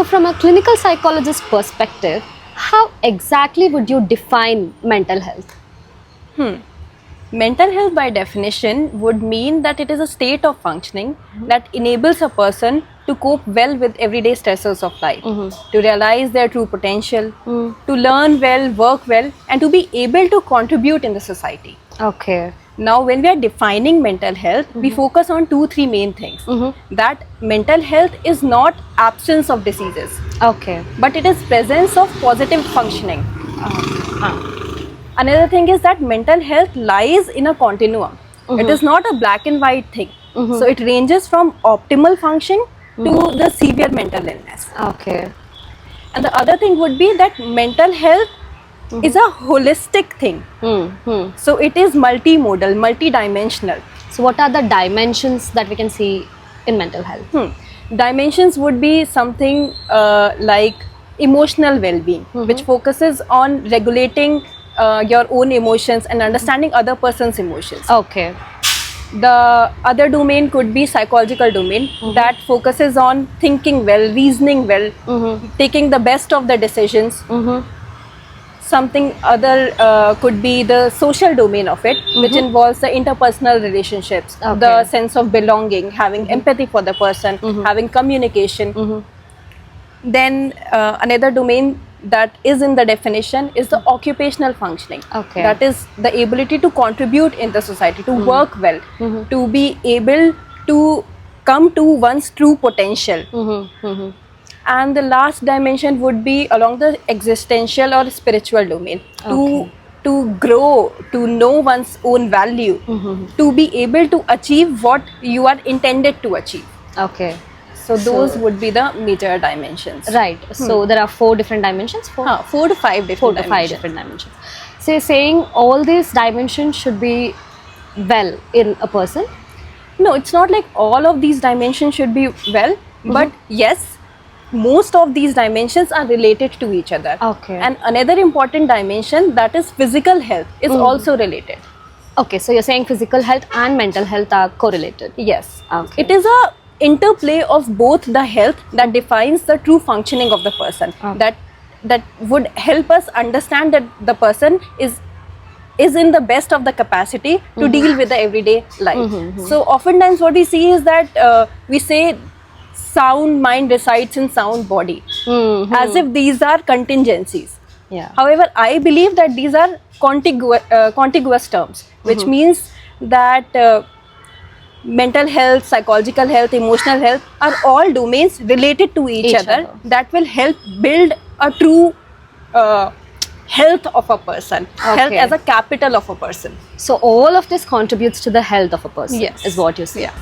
So from a clinical psychologist perspective, how exactly would you define mental health? Mental health by definition would mean that it is a state of functioning that enables a person to cope well with everyday stressors of life, to realize their true potential, to learn well, work well, and to be able to contribute in the society. Okay. Now, when we are defining mental health, we focus on 2-3 main things. That mental health is not absence of diseases, Okay. but it is presence of positive functioning. Another thing is that mental health lies in a continuum. It is not a black and white thing. So it ranges from optimal function to the severe mental illness. Okay. And the other thing would be that mental health is a holistic thing. So it is multimodal, multidimensional. So what are the dimensions that we can see in mental health? Dimensions would be something like emotional well-being, which focuses on regulating your own emotions and understanding other person's emotions. Okay. The other domain could be psychological domain that focuses on thinking well, reasoning well, taking the best of the decisions. Something other could be the social domain of it, which involves the interpersonal relationships, the sense of belonging, having empathy for the person, having communication. Then another domain that is in the definition is the occupational functioning. Okay. That is the ability to contribute in the society, to work well, to be able to come to one's true potential. And the last dimension would be along the existential or spiritual domain, to grow, to know one's own value, to be able to achieve what you are intended to achieve. Okay. So those would be the major dimensions. Right. So there are 4 different dimensions. 4 to 5 different 4 to 5 dimensions. different dimensions. So you're saying all these dimensions should be well in a person? No, it's not like all of these dimensions should be well, but yes, most of these dimensions are related to each other. Okay. And another important dimension, that is physical health, is also related. Okay, so you're saying physical health and mental health are correlated. Yes. Okay. It is a interplay of both the health that defines the true functioning of the person. That would help us understand that the person is in the best of the capacity to deal with the everyday life. So oftentimes what we see is that we say sound mind resides in sound body, as if these are contingencies. Yeah. However, I believe that these are contiguous terms, which means that mental health, psychological health, emotional health are all domains related to each other that will help build a true health of a person, health as a capital of a person. So all of this contributes to the health of a person, Yes. is what you say. Yeah.